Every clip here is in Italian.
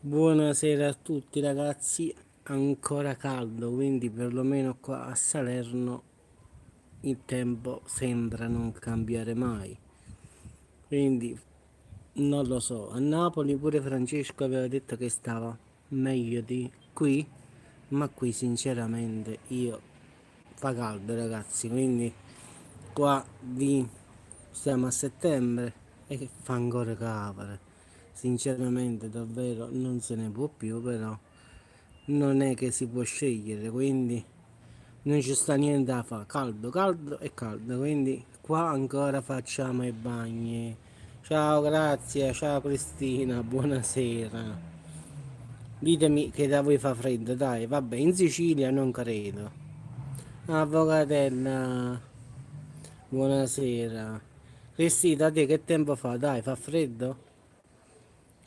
Buonasera a tutti ragazzi, ancora caldo, quindi perlomeno qua a Salerno il tempo sembra non cambiare mai. Quindi non lo so, a Napoli pure Francesco aveva detto che stava meglio di qui, ma qui sinceramente io fa caldo ragazzi, quindi qua siamo a settembre e che fa ancora cavare. Sinceramente davvero non se ne può più, però non è che si può scegliere, quindi non ci sta niente da fare, caldo, caldo e caldo, quindi qua ancora facciamo i bagni. Ciao, grazie, ciao Cristina, buonasera. Ditemi che da voi fa freddo, dai, vabbè, in Sicilia non credo. Avvocatella, buonasera. Cristina, da te che tempo fa? Dai, fa freddo?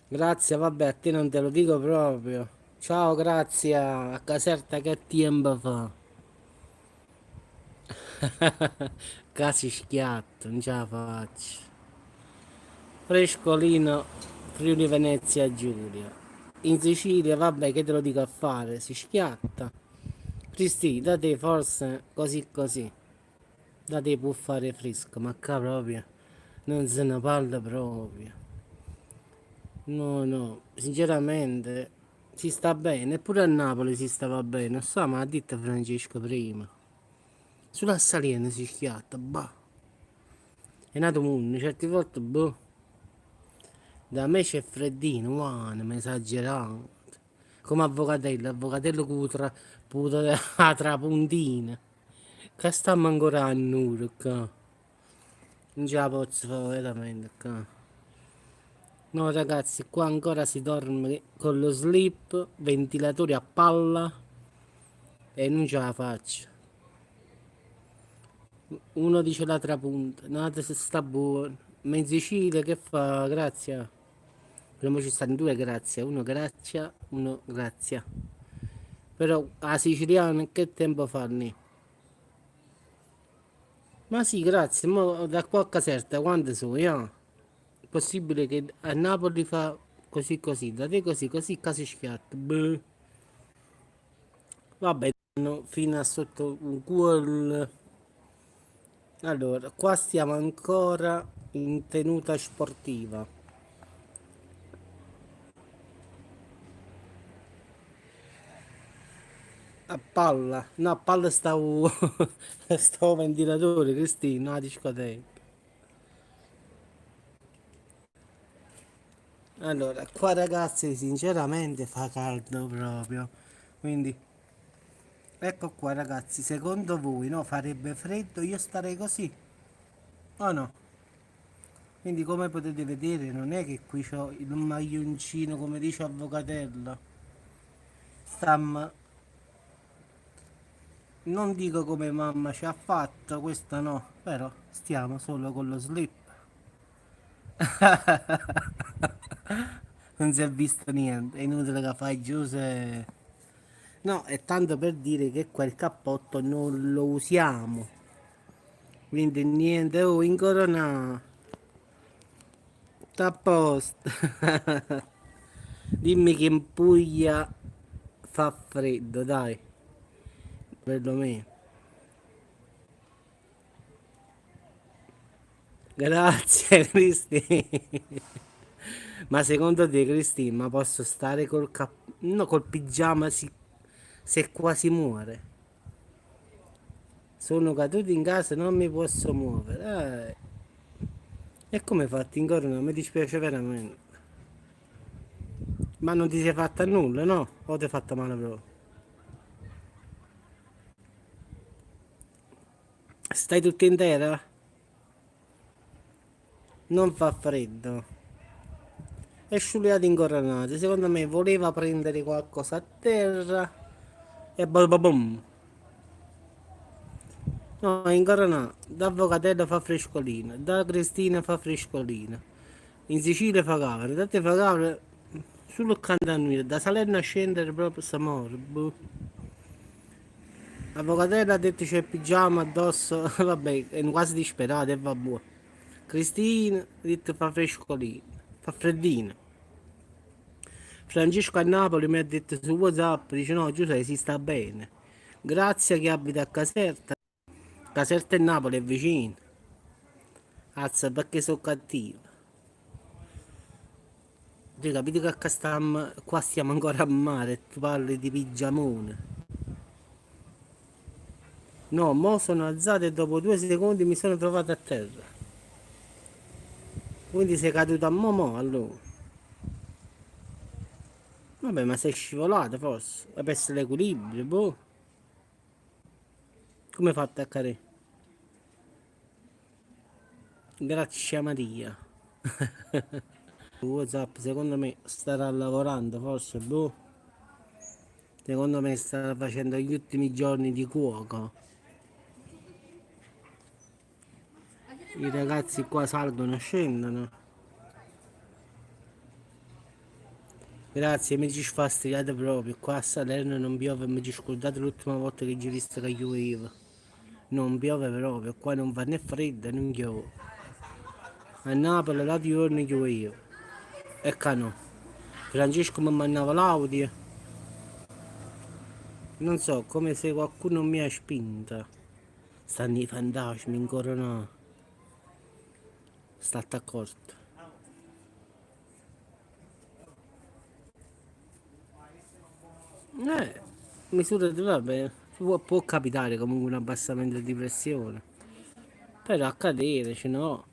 Grazie, vabbè, a te non te lo dico proprio. Ciao, grazie, a Caserta che tempo fa? Casi schiatto, non ce la faccio. Frescolino, Friuli Venezia Giulia. In Sicilia, vabbè, che te lo dico a fare? Si schiatta. Cristi, da te forse così così. Da te può fare fresco, ma qua proprio non se ne parla proprio. No, no, sinceramente si sta bene, pure a Napoli si stava bene, non so, ma ha detto Francesco prima. Sulla Saliena si schiatta, bah. È nato mondo, certe volte, boh. Da me c'è freddino, guarda, mi esagerato. Come avvocatello, avvocatello puta la trapuntina. Che stiamo ancora a nudo qua. Non ce la posso fare veramente qua. No ragazzi, qua ancora si dorme con lo slip, ventilatori a palla e non ce la faccio. Uno dice la trapunta, nata se sta buono. Ma in Sicilia che fa? Grazie. Prima ci stanno due grazie, uno grazia, uno grazia. Però a siciliano che tempo fa lì? Ma sì, grazie, ma da qua a Caserta quante sono? È possibile che a Napoli fa così così, da te così così, casi schiatto. Boh. Vabbè, no, fino a sotto un quel. Allora, qua stiamo ancora in tenuta sportiva. A palla, no, a palla stavo, stavo ventilatore, Cristina, a discoteca. Allora, qua ragazzi, sinceramente fa caldo proprio. Quindi, ecco qua ragazzi, secondo voi, no, farebbe freddo, io starei così, o no? Quindi come potete vedere non è che qui c'ho il maglioncino come dice Avvocatello. Stam, non dico come mamma ci ha fatto, questo no, però stiamo solo con lo slip. Non si è visto niente, è inutile che fai Giuse. No, è tanto per dire che quel cappotto non lo usiamo. Quindi niente, oh, incorona. Sta a posto. Dimmi che in Puglia fa freddo, dai, perlomeno. Grazie, Cristi. Ma secondo te, Cristi, ma posso stare no, col pigiama se quasi muore? Sono caduto in casa e non mi posso muovere. E come fatti in corona? Mi dispiace veramente. Ma non ti sei fatta nulla, no? O ti hai fatta male proprio? Stai tutta intera? Non fa freddo. È sciuliato incoronati. Secondo me voleva prendere qualcosa a terra e bom. No, incoronata. Da Avvocatello fa frescolina. Da Cristina fa frescolina. In Sicilia fa cavolo. Da te fa cavolo. Sullo cantanile. Da Salerno a scendere proprio sta morte. Boh. Avvocatello ha detto c'è il pigiama addosso. Vabbè, è quasi disperato e vabbè. Cristina ha detto fa frescolina. Fa freddino. Francesco a Napoli mi ha detto su WhatsApp, dice no Giuseppe si sta bene. Grazie che abita a Caserta. Caserta e Napoli è vicino. Azza perché sono cattivo. Tu capite che qua stiamo ancora a mare e tu parli di pigiamone. No, mo sono alzato e dopo 2 secondi mi sono trovato a terra. Quindi sei caduto a mo allora. Vabbè, ma sei scivolato forse. Hai perso l'equilibrio, boh. Come hai fatto a cadere? Grazie a Maria. WhatsApp secondo me starà lavorando forse, boh. Secondo me sta facendo gli ultimi giorni di cuoco. I ragazzi qua salgono e scendono. Grazie, mi ci sfastidiate proprio. Qua a Salerno non piove, mi ci scordate l'ultima volta che ci visto che pioveva. Non piove proprio, qua non fa né freddo né piove. A Napoli là di giorni pioveva. E qua no. Francesco mi mandava l'audio. Non so, come se qualcuno mi ha spinta. Stanno i fantasmi incoronati. State accorto. Misura di vabbè. Può capitare comunque un abbassamento di pressione. Però a cadere, ce no.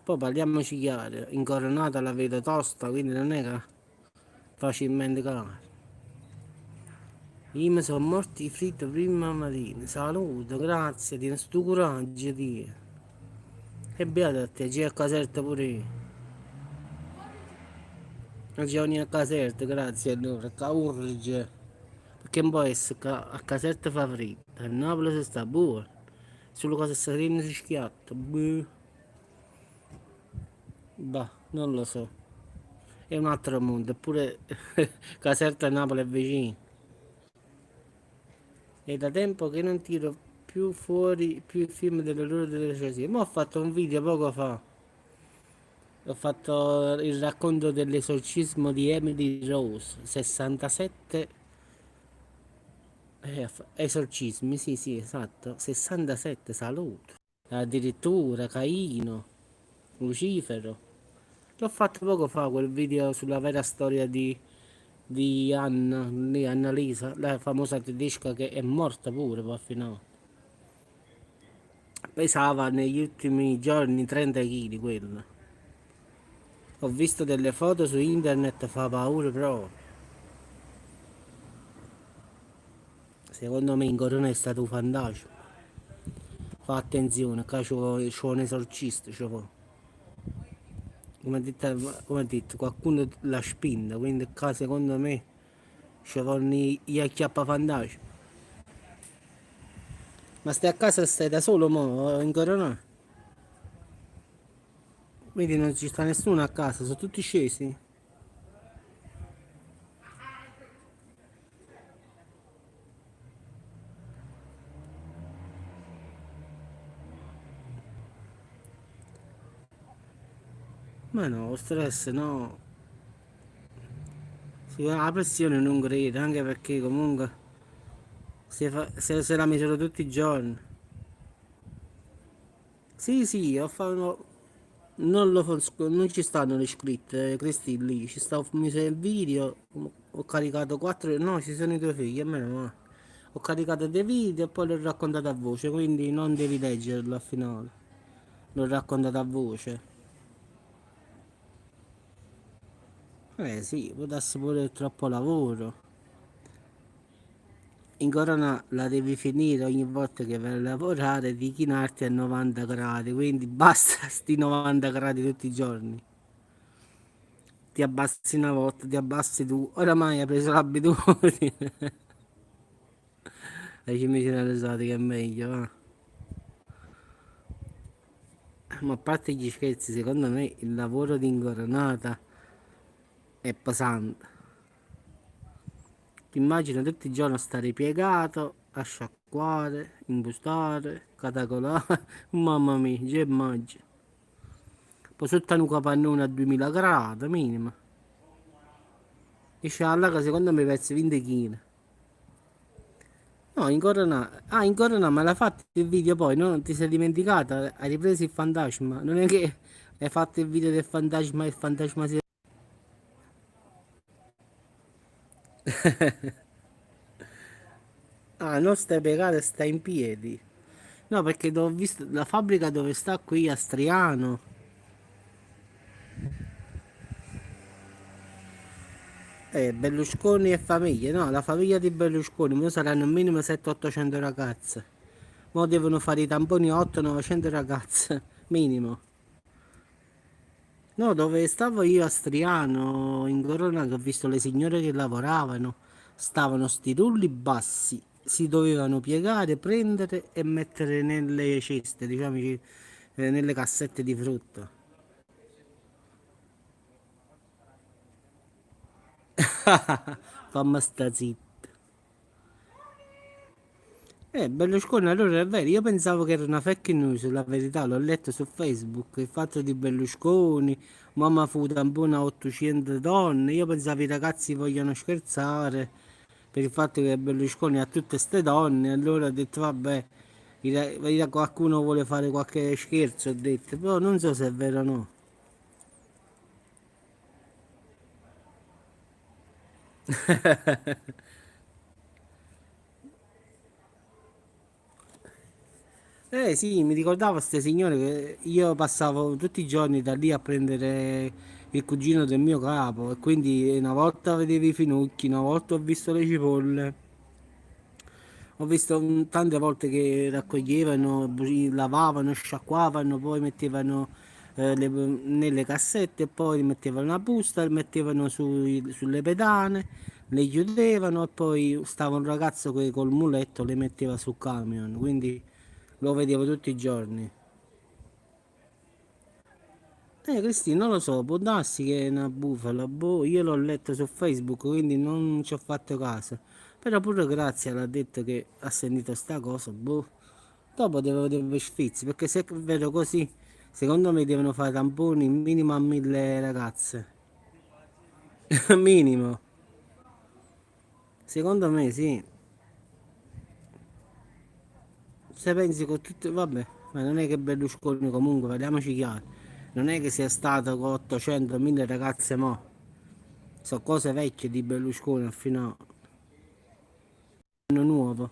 Poi parliamoci chiaro, incoronata la vedo tosta, quindi non è che facilmente cade. Io mi sono morti fritto prima mattina. Salute, grazie, ti sto coraggio, Dio. E beato a te, c'è a Caserta pure io. Non c'è ogni a Caserta, grazie allora, che urge. Perché non può essere che a Caserta fa freddo, a Napoli si sta buono. Solo cosa serena si schiatta. Boh. Bah, non lo so. È un altro mondo, eppure Caserta e Napoli è vicino. È da tempo che non tiro più fuori più il film delle loro delle recensioni. Ma ho fatto un video poco fa. Ho fatto il racconto dell'esorcismo di Emily Rose, 67 esorcismi, sì sì esatto, 67 salute. Addirittura Caino, Lucifero. L'ho fatto poco fa quel video sulla vera storia di Anna, di Annalisa, la famosa tedesca che è morta pure poi al finale. Pesava negli ultimi giorni 30 kg quella. Ho visto delle foto su internet, fa paura proprio. Secondo me in corona è stato un fantasma. Fa attenzione, qua c'è un esorcista, c'è come ha detto, qualcuno l'ha spinta, quindi qua secondo me ci vanno gli acchiappa fantasma. Ma stai a casa, stai da solo mo, in corona? Vedi non ci sta nessuno a casa, sono tutti scesi. Ma no, stress no. La pressione non credo, anche perché comunque se la misuro tutti i giorni. Sì, sì, ho fatto. Non ci stanno le scritte, questi lì, ci sta mi sei il video, ho caricato 4, no, ci sono i tuoi figli, a meno male. Ho caricato dei video e poi l'ho raccontato a voce, quindi non devi leggerlo al finale. L'ho raccontato a voce. Eh sì, può darsi pure troppo lavoro. In corona la devi finire ogni volta che vai a lavorare di chinarti a 90 gradi, quindi basta sti 90 gradi tutti i giorni. Ti abbassi una volta, ti abbassi tu, oramai hai preso l'abitudine. Le cimici esotiche è meglio, va. Ma a parte gli scherzi, secondo me il lavoro di incoronata è pesante. Ti immagino tutti i giorni stare piegato, a sciacquare, impostare, catacolare. Mamma mia, già immagino. Poi sotto un capannone a 2000 gradi, minimo. Esce alla secondo me pezzo 20 kg. No, in Corona. Ah, in Corona me l'ha fatto il video poi, no? Non ti sei dimenticata? Hai ripreso il fantasma. Non è che hai fatto il video del fantasma e il fantasma si... Ah, non stai piegato, stai in piedi. No, perché ho visto la fabbrica dove sta qui a Striano. Berlusconi e famiglie, no, la famiglia di Berlusconi, mo saranno minimo 700-800 ragazze. Mo devono fare i tamponi 800-900 ragazze, minimo. No, dove stavo io a Striano, in Corona, che ho visto le signore che lavoravano, stavano sti rulli bassi, si dovevano piegare, prendere e mettere nelle ceste, diciamo, nelle cassette di frutta. Fammi sta zitta. Berlusconi, allora è vero, io pensavo che era una fake news, la verità, l'ho letto su Facebook, il fatto di Berlusconi, mamma fu tampone a 800 donne, io pensavo i ragazzi vogliono scherzare per il fatto che Berlusconi ha tutte queste donne, allora ho detto vabbè, qualcuno vuole fare qualche scherzo, ho detto, però non so se è vero o no. Eh sì, mi ricordavo queste signore che io passavo tutti i giorni da lì a prendere il cugino del mio capo e quindi una volta vedevo i finocchi, una volta ho visto le cipolle, ho visto tante volte che raccoglievano, lavavano, sciacquavano, poi mettevano nelle cassette e poi mettevano una busta, le mettevano sulle pedane, le chiudevano e poi stava un ragazzo che col muletto le metteva sul camion, quindi lo vedevo tutti i giorni. Cristina, non lo so, può darsi che è una bufala, boh, io l'ho letto su Facebook, quindi non ci ho fatto caso. Però pure Grazia l'ha detto che ha sentito sta cosa, boh. Dopo devo vedere sfizi, perché se è vero così, secondo me devono fare tamponi minimo a 1000 ragazze. Minimo. Secondo me sì. Se pensi con tutto, vabbè, ma non è che Berlusconi comunque, parliamoci chiaro, non è che sia stato con 800.000 ragazze mo. Sono cose vecchie di Berlusconi fino a anno nuovo.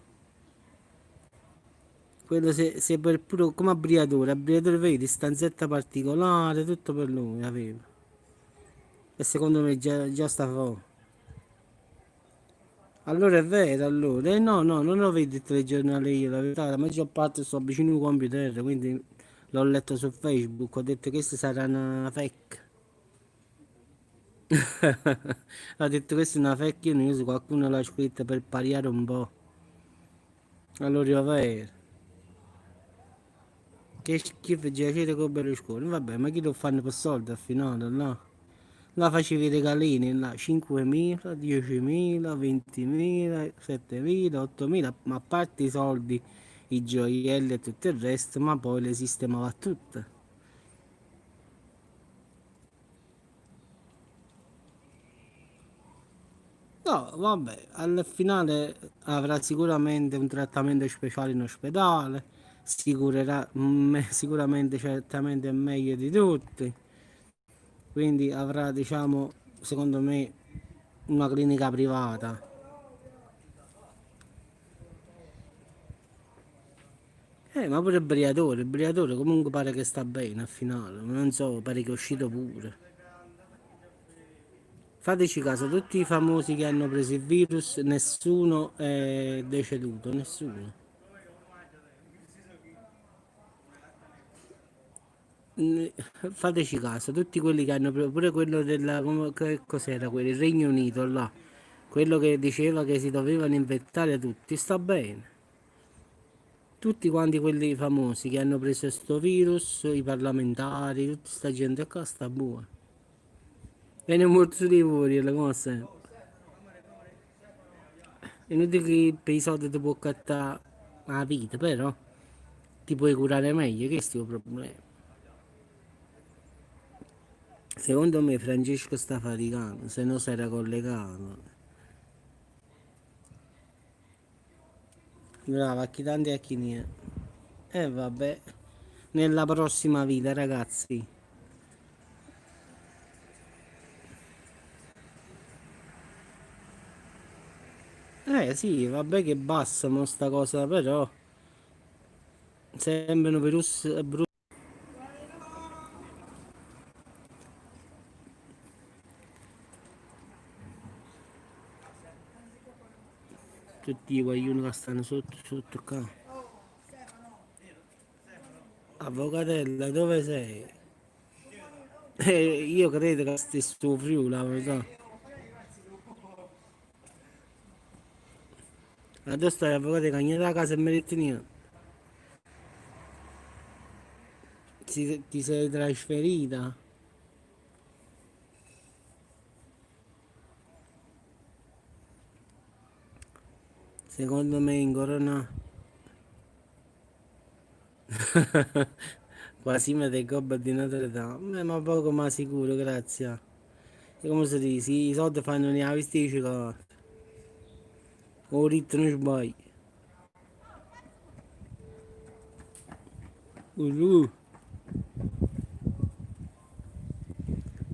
Quello se per pure come abbriatore vedi, stanzetta particolare, tutto per lui aveva. E secondo me già sta fuori. Allora è vero, allora. No, no, non ho visto il telegiornale io, la verità, la maggior parte sto vicino al computer, quindi l'ho letto su Facebook, ho detto che questa sarà una fake. Ho detto questa è una fake news, qualcuno l'ha scritta per pariare un po'. Allora io vero. Che schifo giacere con Berlusconi. Vabbè, ma chi lo fanno per soldi al finale, no? La facevi i regalini, là, 5.000, 10.000, 20.000, 7.000, 8.000, ma a parte i soldi, i gioielli e tutto il resto, ma poi le sistemava tutte. No, vabbè, al finale avrà sicuramente un trattamento speciale in ospedale, sicuramente certamente è meglio di tutti, quindi avrà, diciamo, secondo me, una clinica privata. Ma pure il Briatore comunque pare che sta bene al finale, non so, pare che è uscito pure. Fateci caso, tutti i famosi che hanno preso il virus, nessuno è deceduto, nessuno. Mm, Fateci caso, tutti quelli che hanno preso, pure quello della, che cos'era quello, il Regno Unito là, quello che diceva che si dovevano infettare tutti, sta bene. Tutti quanti quelli famosi che hanno preso sto virus, i parlamentari, tutta sta gente qua sta buona. E ne è morto di fuori, le cose. È inutile che per i soldi ti può cattare la vita, però ti puoi curare meglio, questo è il problema. Secondo me Francesco sta faticando, se no si era collegato. Brava, a chi tanti e a chi niente. E vabbè, nella prossima vita, ragazzi. Sì, vabbè che basta mo sta cosa, però sembrano virus brutti. Tutti i guaglioni che stanno sotto qua. Avvocatella, dove sei? Io credo che stai su Friuli, la verità. Adesso stai avvocato che ogni da casa e mi metti niente. Ti sei trasferita? Secondo me in corona quasi mi dei gobba di Notre Dame, ma poco ma sicuro, grazie. E come si dice, i soldi fanno ne vestirci che o ritmo non sbagli. Uh,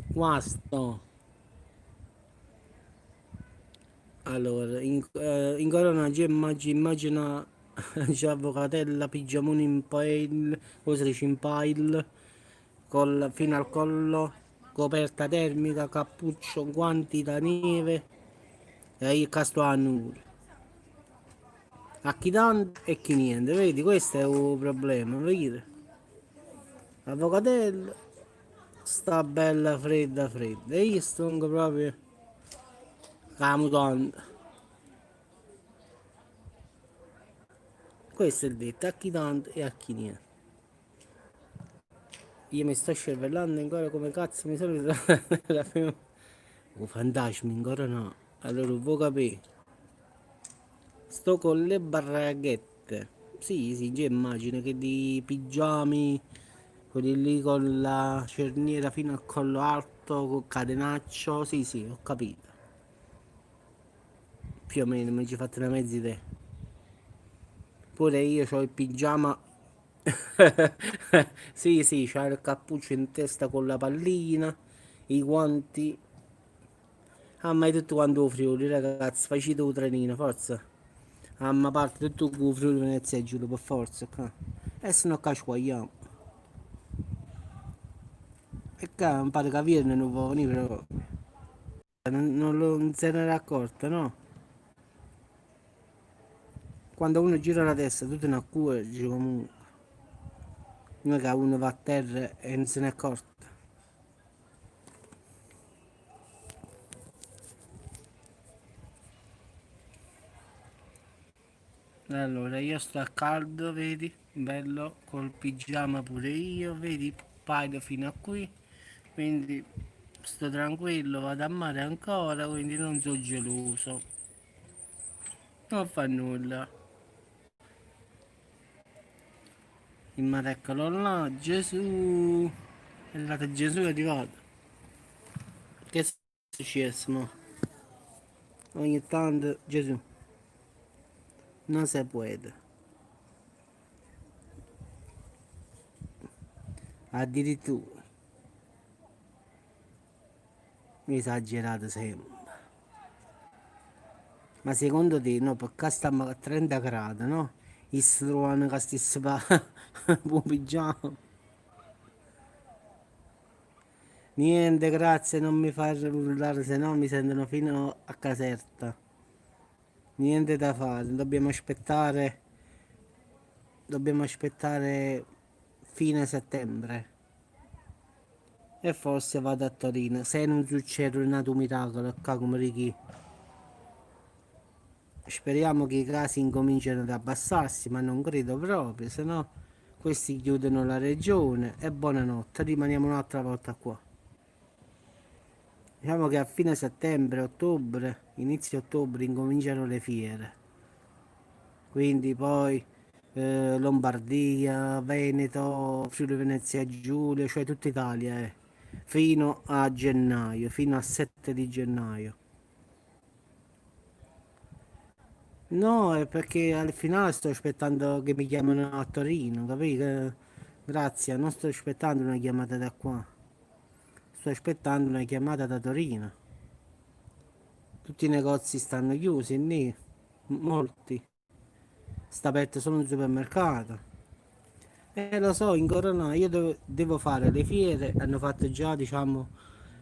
Guasto. Allora, in corona c'è immagina c'è avvocatella, pigiamone in pile, cosa si dice in pile, fino al collo, coperta termica, cappuccio, guanti da neve e il casto a nulla. A chi tanto e chi niente, vedi? Questo è un problema, vedi? Avvocatella sta bella fredda fredda e io sto proprio la mutanda. Questo è il detto, a chi tanto e a chi niente. Io mi sto scervellando ancora come cazzo mi sono ritrovato. Oh, fantasmi ancora no. Allora, vuoi capire? Sto con le barraghette. Sì, sì, già immagino che di pigiami, quelli lì con la cerniera fino al collo alto, col catenaccio. Sì, sì, ho capito. Più o meno, mi ci fate una mezza idea. Pure io ho il pigiama. Sì, sì, c'ha il cappuccio in testa con la pallina, i guanti. Ah, ma è tutto quanto Friuli, ragazzi, facite un trenino, forza. Ah, ma parte tutto con Friuli Venezia Giulia, per forza, qua. E se no qua ci guagliamo. E qua mi pare che Vierne non può venire, però. Non se ne era accorta, no? Quando uno gira la testa, tutto in accorge comunque. Non è che uno va a terra e non se ne è accorto. Allora, io sto a caldo, vedi? Bello, col pigiama pure io, vedi? Paio fino a qui. Quindi sto tranquillo, vado a mare ancora, quindi non sono geloso. Non fa nulla. Il mare eccolo là, Gesù. È andato Gesù è arrivato. Che è successo, mo? Ogni tanto Gesù. Non si può. Addirittura. Esagerato sempre. Ma secondo te, no, perché stiamo a 30 gradi, no? E si trovano che stessi un pigiama. Niente, grazie, non mi far urlare, se no mi sentono fino a Caserta. Niente da fare, dobbiamo aspettare fine settembre. E forse vado a Torino, se non succede un nato miracolo, qua come Ricky. Speriamo che i casi incominciano ad abbassarsi, ma non credo proprio, se no questi chiudono la regione e buonanotte, rimaniamo un'altra volta qua. Diciamo che a fine settembre, ottobre, inizio ottobre incominciano le fiere, quindi poi Lombardia, Veneto, Friuli Venezia Giulia, cioè tutta Italia. fino a gennaio, fino al 7 di gennaio. No, è perché al finale sto aspettando che mi chiamano a Torino, capito? Grazie, non sto aspettando una chiamata da qua, sto aspettando una chiamata da Torino. Tutti i negozi stanno chiusi lì, molti. Sta aperto solo un supermercato. Lo so, in Corona io devo fare le fiere, hanno fatto già, diciamo,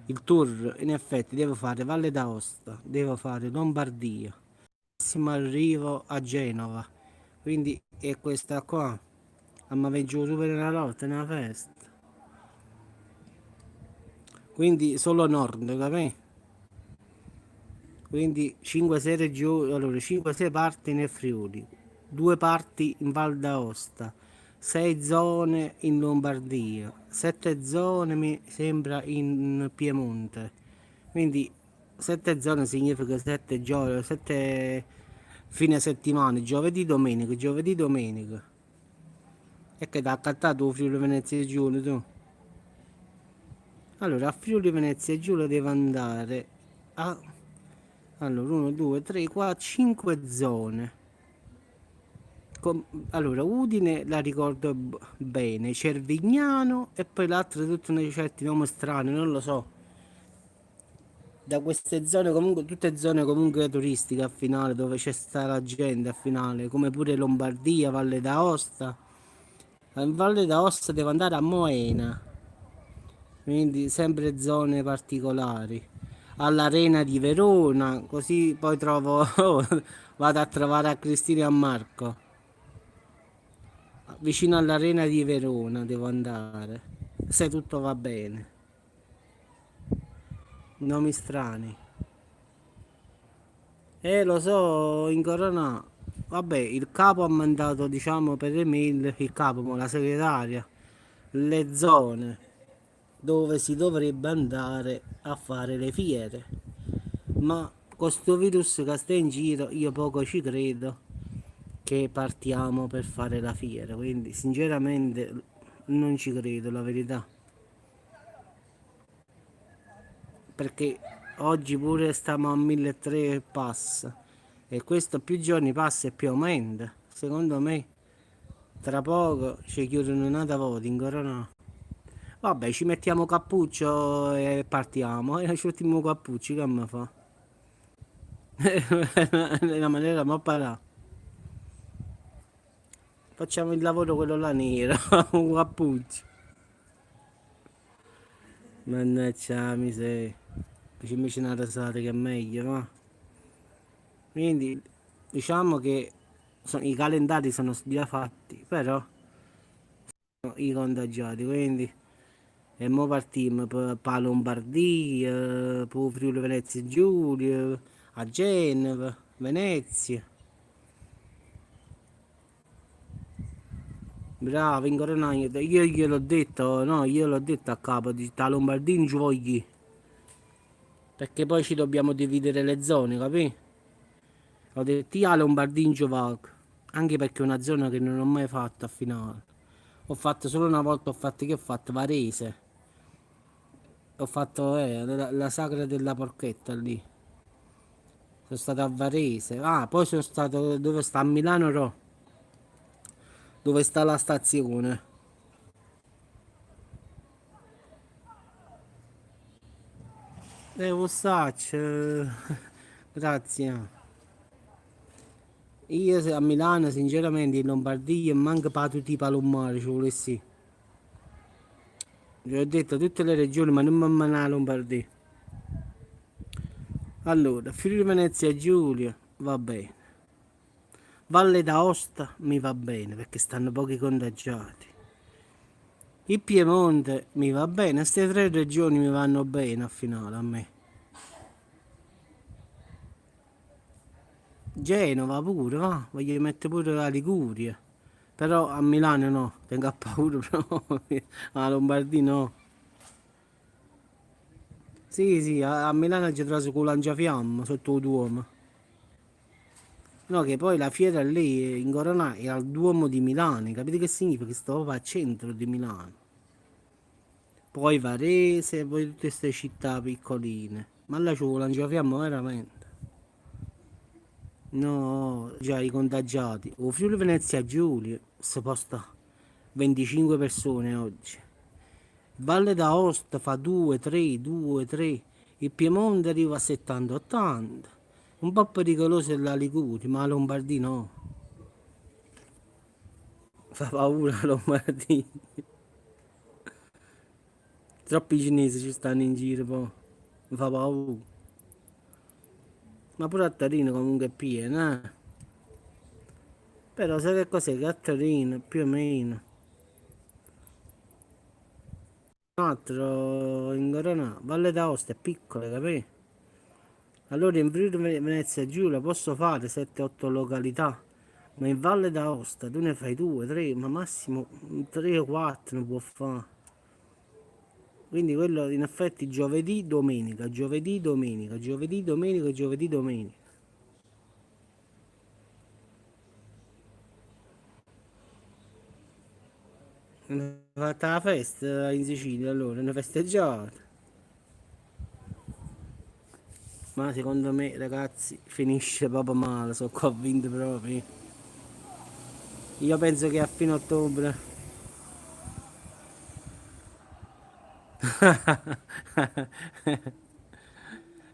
il tour. In effetti devo fare Valle d'Aosta, devo fare Lombardia. Massimo arrivo a Genova. Quindi è questa qua. Ma mi giù super una lotta, una festa. Quindi solo nord, capì? Quindi 5 sere giù, allora 5-6 parti nel Friuli, 2 parti in Val d'Aosta, 6 zone in Lombardia, 7 zone mi sembra in Piemonte. Quindi 7 zone significa 7 giorni, 7 fine settimana, giovedì, domenica. E che ti ha accattato Friuli Venezia Giulia tu? Allora, a Friuli Venezia Giulia devo andare a... Allora, 1, 2, 3, 4, 5 zone. Allora, Udine la ricordo bene, Cervignano e poi l'altra tutti una certi nomi strani, non lo so. Da queste zone comunque, tutte zone comunque turistiche a finale, dove c'è sta la gente a finale, come pure Lombardia, Valle d'Aosta. In Valle d'Aosta devo andare a Moena, quindi sempre zone particolari. All'Arena di Verona, così poi trovo, vado a trovare a Cristina e a Marco. Vicino all'Arena di Verona devo andare, se tutto va bene. Nomi strani. Lo so, in Corona, vabbè, il capo ha mandato, diciamo, per email, il capo, ma la segretaria, le zone dove si dovrebbe andare a fare le fiere. Ma con sto virus che sta in giro, io poco ci credo che partiamo per fare la fiera, quindi sinceramente non ci credo, la verità. Perché oggi pure stiamo a 1300 e passa e questo più giorni passa e più aumenta. Secondo me tra poco ci chiudono un'altra volta in corona. Vabbè, ci mettiamo cappuccio e partiamo. E ci mettiamo cappucci, che mi fa? Nella maniera ma parà. Facciamo il lavoro quello là nero, un cappuccio. Mannaggia la miseria. Ci invece una rasata che è meglio, va? Quindi diciamo che i calendari sono già fatti, però i contagiati, quindi e mo partiamo per la Lombardia, per Friuli Venezia Giulia, a Genova, Venezia. Bravo, in Corona, io gliel'ho detto, no, io l'ho detto a capo, di sta Lombardia non ci voglio, perché poi ci dobbiamo dividere le zone, capì? Ho detto io a Lombardia non ci vado, anche perché è una zona che non ho mai fatto a finale. Ho fatto solo una volta, ho fatto che ho fatto Varese. Ho fatto la sagra della porchetta lì. Sono stato a Varese. Ah, poi sono stato dove sta a Milano, dove sta la stazione. Postaccio. Grazie. Io a Milano, sinceramente, in Lombardia, manca per tutti i palombari, ci volessi. Vi ho detto tutte le regioni, ma non mi manca la Lombardia. Allora, Friuli Venezia Giulia, va bene. Valle d'Aosta mi va bene perché stanno pochi contagiati. Il Piemonte mi va bene, queste 3 regioni mi vanno bene a finale a me. Genova pure, va, voglio mettere pure la Liguria. Però a Milano no, tengo a paura proprio. A Lombardia no. Sì, sì, a Milano ci trovo con lanciafiamme sotto il Duomo. No, che poi la fiera lì in Corona è al Duomo di Milano, capite che significa? Che sto proprio al centro di Milano. poi Varese, poi tutte queste città piccoline. Ma là ci vuole un fiamma veramente. No, già i contagiati. O Friuli Venezia Giulia, si posta 25 persone oggi. Valle d'Aosta fa 2, 3, 2, 3. Il Piemonte arriva a 70, 80. Un po' pericoloso è la Liguria, ma la Lombardia no. Fa paura la Lombardia. Troppi cinesi ci stanno in giro, poi. Mi fa paura. Ma pure a Torino comunque è pieno, eh. Però sai che cos'è? Che a Torino, più o meno. Un altro in Corona, Valle d'Aosta è piccola, capì? Allora in Friuli Venezia Giulia posso fare 7-8 località, ma in Valle d'Aosta tu ne fai 2, 3, ma massimo 3 o 4 ne può fare. Quindi quello in effetti giovedì, domenica, giovedì, domenica, giovedì, domenica, giovedì, domenica. Fatta la festa in Sicilia allora, una festeggiata. Ma secondo me ragazzi finisce proprio male, sono convinto proprio. Io penso che a fine ottobre.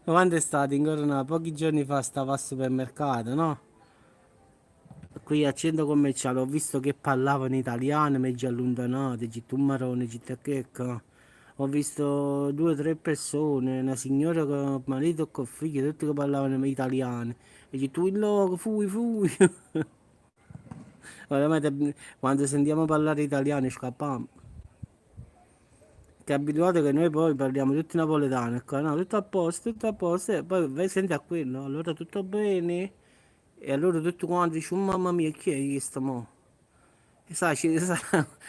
Quando è stato in Corona? Pochi giorni fa stavo al supermercato, no? Qui al centro commerciale ho visto che parlavano italiano, mezzo allontanate, città marrone, città checca. Ho visto 2 o 3 persone, una signora con marito e con figli, tutti che parlavano italiano. E dici tu il loco, fui, fui. Veramente, quando sentiamo parlare italiano scappiamo. Che è abituato che noi poi parliamo tutti napoletani, ecco, no, tutto a posto, e poi vai senti a quello, allora tutto bene? E allora tutti quanti dicono, mamma mia, chi è questo mo? E sai,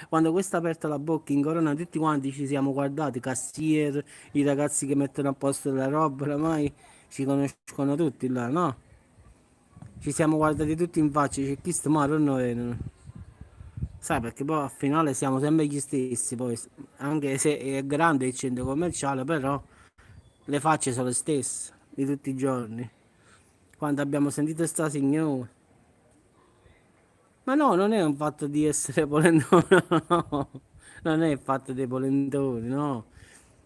quando questo ha aperto la bocca in corona tutti quanti ci siamo guardati, i cassieri, i ragazzi che mettono a posto la roba, oramai ci conoscono tutti là, no? Ci siamo guardati tutti in faccia, c'è chi sto male non è. Sai, perché poi al finale siamo sempre gli stessi, poi, anche se è grande il centro commerciale, però le facce sono le stesse di tutti i giorni. Quando abbiamo sentito sta signora. Ma no, non è un fatto di essere polentone, no. Non è il fatto dei polentoni, no.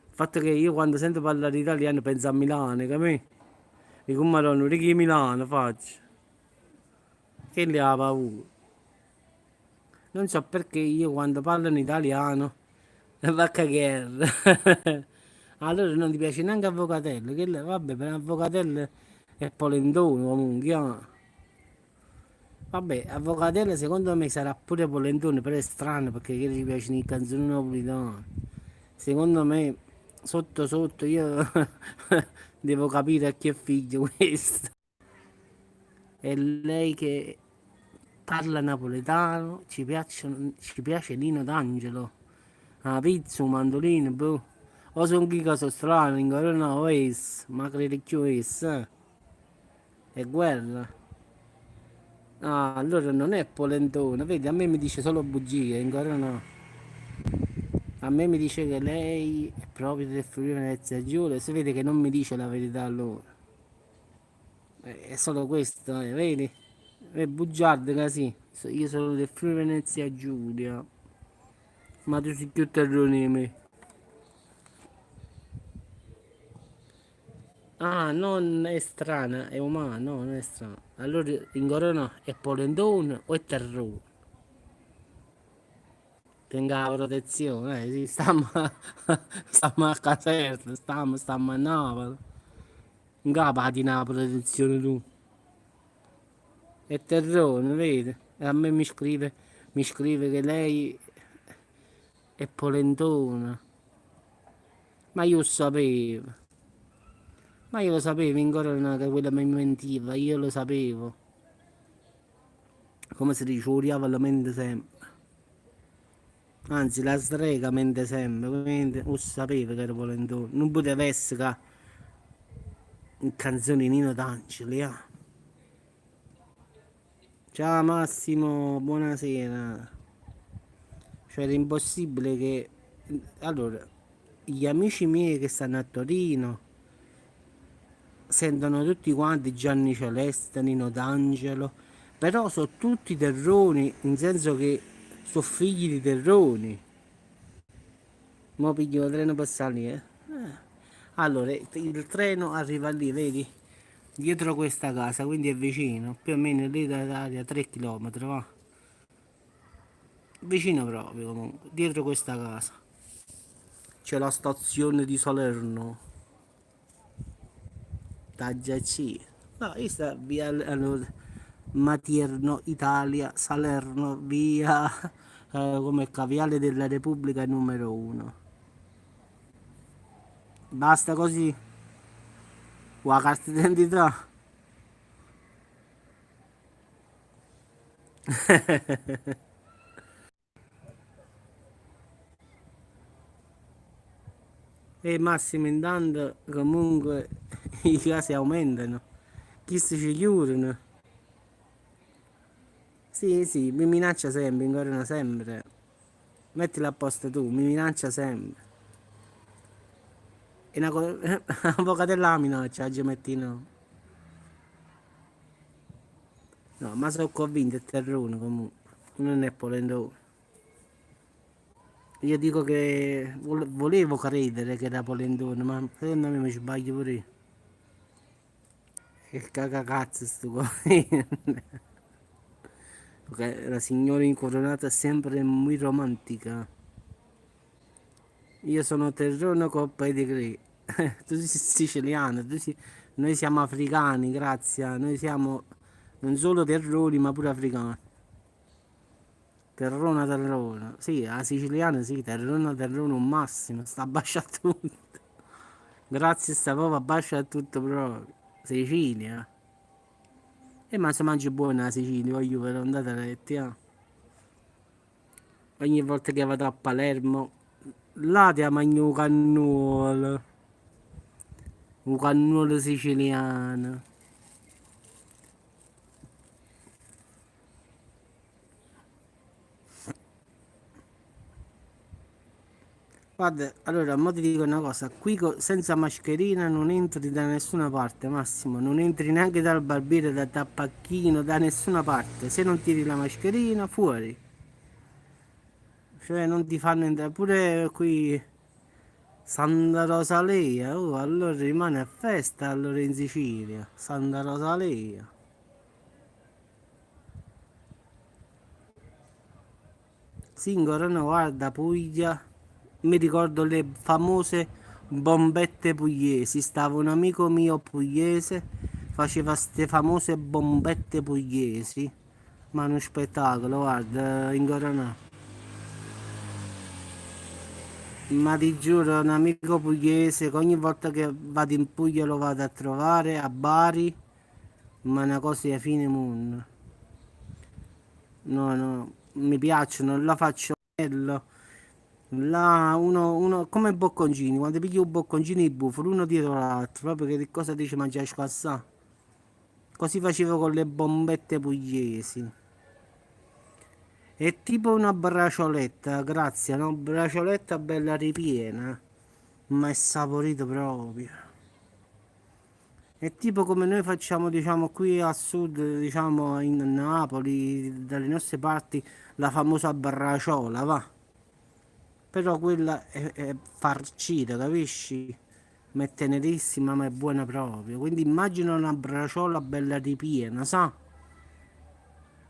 Il fatto che io quando sento parlare italiano penso a Milano, capì? Dico, madonna, di Milano faccio? Che le ha paura? Non so perché io quando parlo in italiano va a cagare. Allora non ti piace neanche Avvocatello, vabbè, per Avvocatello è polentone comunque, ah. Vabbè, Avvocatello secondo me sarà pure polentone, però è strano perché che ci piacciono le canzoni napoletane. Secondo me, sotto sotto, io devo capire a chi è figlio questo. È lei che parla napoletano, ci piace Nino D'Angelo. La pizza, un mandolino, boh. O sono chi cosa strano, in corona o es, ma credo che es, eh. È guerra. Ah, allora non è polentone, vedi, a me mi dice solo bugie, in corona no. A me mi dice che lei è proprio del Friuli Venezia Giulia, si vede che non mi dice la verità allora. È solo questo, vedi? È bugiardo così. Io sono del Friuli Venezia Giulia, ma tu sei più terroni di me. Ah, non è strana, è umana, no, non è strana. Allora in corona è polentone o è terrone? Tenga la protezione, sì, stiamo a Caserta, stiamo a Napoli. Non capati la protezione tu. È terrone, vedi? E a me mi scrive che lei è polentona. Ma io lo sapevo. Ma io lo sapevo in corona che quella mi mentiva, io lo sapevo. Come si dice, odiava la mente sempre. Anzi, la strega mente sempre, quindi lo sapevo che era polentone. Non poteva essere che in canzone Nino D'Angeli, ah. Ciao Massimo, buonasera. Cioè era impossibile che. Allora, gli amici miei che stanno a Torino sentono tutti quanti Gianni Celeste, Nino D'Angelo, però sono tutti terroni, in senso che sono figli di terroni. Mo piglio il treno per salire. Allora, il treno arriva lì, vedi? Dietro questa casa, quindi è vicino, più o meno lì dall'area 3 km, va? Vicino proprio comunque, dietro questa casa. C'è la stazione di Salerno, da Giaci. No, io sta via allora, Materno, Italia, Salerno, via come Caviale della Repubblica numero 1. Basta così, con la carta d'identità. E massimo intanto comunque i casi aumentano, chi si ci chiudono. Sì, sì, mi minaccia sempre, incorrono sempre. Mettila a posto tu, mi minaccia sempre. E una, una poca della minaccia, oggi mettino. No, ma sono convinto, è terrone comunque, non è polendone. Io dico che volevo credere che era polendone, ma secondo me mi sbaglio pure io. Che cagacazzo sto qua. Perché la signora incoronata è sempre molto romantica. Io sono terrone coppa di Grey. Tu sei siciliano, noi siamo africani, grazie. Noi siamo non solo terroni, ma pure africani. Terrona, terrona. Sì, la siciliana sì, terrona, terrona un massimo. Sta abbascia a tutto. Grazie, sta proprio abbascia a tutto proprio. Sicilia. Ma se mangi buona la Sicilia, voglio per andare a letti, eh. Ogni volta che vado a Palermo, là ti mangio un cannolo siciliano. Guarda, allora, mo ti dico una cosa, qui senza mascherina non entri da nessuna parte, Massimo, non entri neanche dal barbiere, da tappacchino, da nessuna parte. Se non tiri la mascherina, fuori. Cioè, non ti fanno entrare, pure qui Santa Rosalia, oh, allora rimane a festa allora in Sicilia, Santa Rosalia. Singolo, no, guarda, Puglia, mi ricordo le famose bombette pugliesi, stava un amico mio pugliese, faceva ste famose bombette pugliesi, ma uno spettacolo, guarda, in Coronà. Ma ti giuro, un amico pugliese che ogni volta che vado in Puglia lo vado a trovare a Bari, ma è una cosa di fine mondo. No, no, mi piacciono, la faccio bello. Là come i bocconcini, quando pigli un bocconcino di bufalo uno dietro l'altro, proprio che cosa dice mangiare scassà. Così facevo con le bombette pugliesi. È tipo una bracioletta, grazie, no? Bracioletta bella ripiena, ma è saporito proprio. È tipo come noi facciamo, diciamo, qui a sud, diciamo, in Napoli, dalle nostre parti, la famosa braciola, va. Però quella è farcita, capisci? Ma è tenerissima, ma è buona proprio. Quindi immagina una braciola bella ripiena, sa?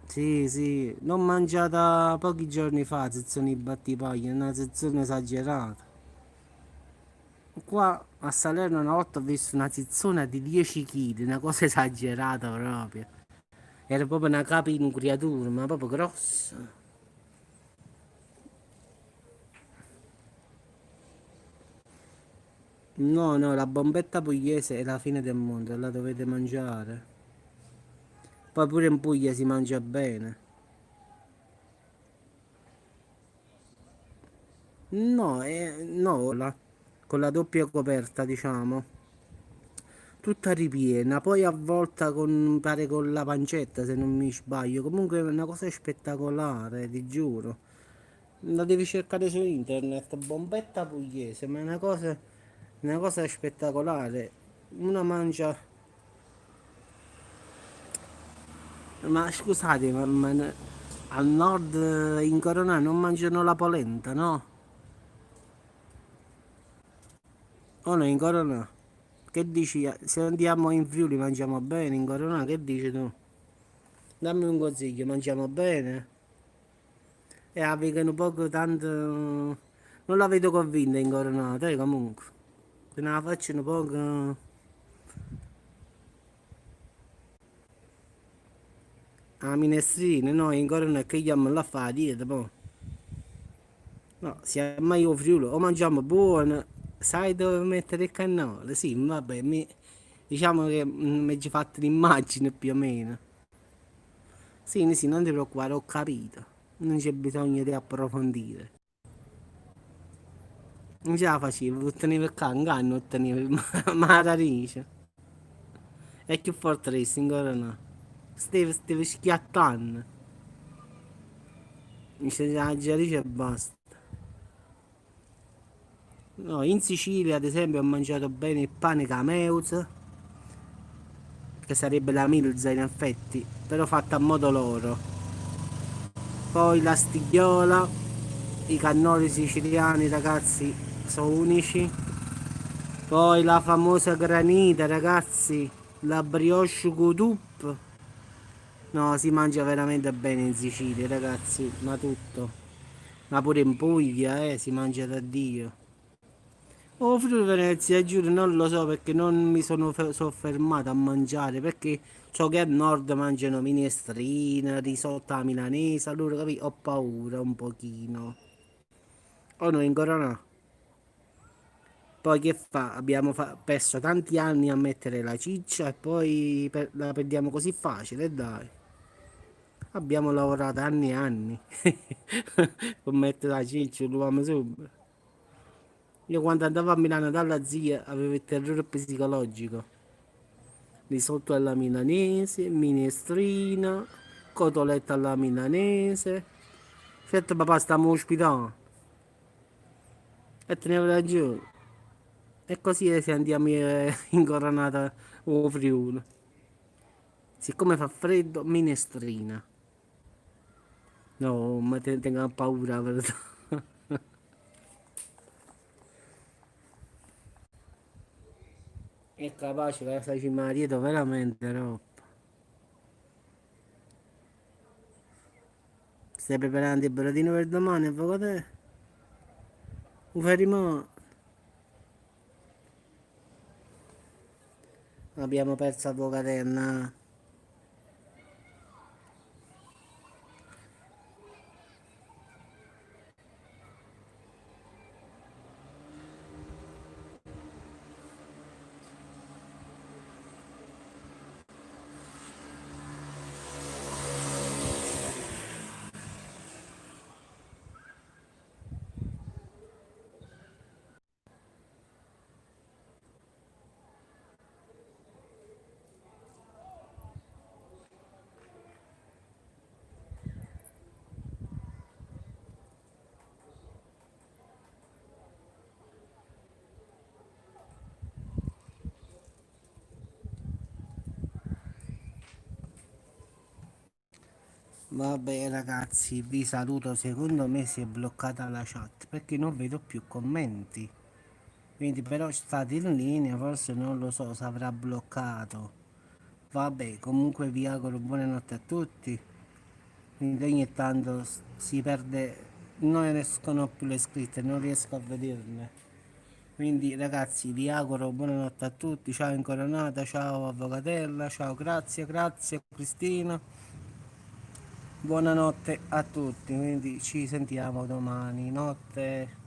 Sì, sì, l'ho mangiata pochi giorni fa, sezione di battipaglia, una sezione esagerata. Qua a Salerno una volta ho visto una zizzona di 10 kg, una cosa esagerata proprio. Era proprio una capi in creatura, ma proprio grossa. No, no, la bombetta pugliese è la fine del mondo, la dovete mangiare. Poi pure in Puglia si mangia bene. No, no, con la doppia coperta, diciamo. Tutta ripiena, poi avvolta con, pare con la pancetta, se non mi sbaglio. Comunque è una cosa spettacolare, ti giuro. La devi cercare su internet, bombetta pugliese, ma è una cosa spettacolare. Una mangia. Ma scusate, al nord in Corona non mangiano la polenta, no? O no, in Corona? Che dici? Se andiamo in Friuli mangiamo bene, in Corona che dici tu? Dammi un consiglio, mangiamo bene? E avevano poco tanto. Non la vedo convinta in Corona, te comunque. Se ne la facciano poco. A minestrina, no, in Corona che chiamano la fa la dieta, poi. No, siamo io Friuli, o mangiamo buono, sai dove mettere il cannolo? Sì, vabbè, diciamo che mi hai fatto un'immagine più o meno. Sì, sì, non ti preoccupare, ho capito. Non c'è bisogno di approfondire. Non ce la facevo, ottenevo il canganno, ottenevo ma la radice. È più forte racing, ora no. Steve schiattando. Mi c'è la radice e basta. No, in Sicilia, ad esempio, ho mangiato bene il pane cameus, che sarebbe la milza in effetti, però fatta a modo loro. Poi la stigliola, i cannoli siciliani, ragazzi, sono unici. Poi la famosa granita, ragazzi, la brioche coutup. No, si mangia veramente bene in Sicilia, ragazzi, ma tutto. Ma pure in Puglia, si mangia da Dio. Oh, Friuli Venezia, giuro, non lo so perché non mi sono soffermato a mangiare, perché so che al nord mangiano minestrina, risotto alla milanese, allora capì, ho paura un pochino. O no, ancora no. Poi che fa? Abbiamo perso tanti anni a mettere la ciccia e poi la perdiamo così facile, dai. Abbiamo lavorato anni e anni per mettere la ciccia, l'uomo subito. Io quando andavo a Milano dalla zia avevo il terrore psicologico. Risotto alla milanese, minestrina, cotoletta alla milanese. Certo papà stiamo ospitando e tenevo ragione. E così se andiamo in coronata o Friuli. Siccome fa freddo, minestrina. No, ma tengo paura, verità. È capace che sta marito veramente troppo. Stai preparando il brodino per domani, avvocato te? Un ferimo. Abbiamo perso avvocatella. Vabbè ragazzi, vi saluto, secondo me si è bloccata la chat perché non vedo più commenti. Quindi però state in linea, forse non lo so, si avrà bloccato. Vabbè, comunque vi auguro buonanotte a tutti. Quindi ogni tanto si perde, non escono più le scritte, non riesco a vederle. Quindi ragazzi vi auguro buonanotte a tutti, ciao Incoronata, ciao Avvocatella, ciao grazie, grazie Cristina. Buonanotte a tutti, quindi ci sentiamo domani notte.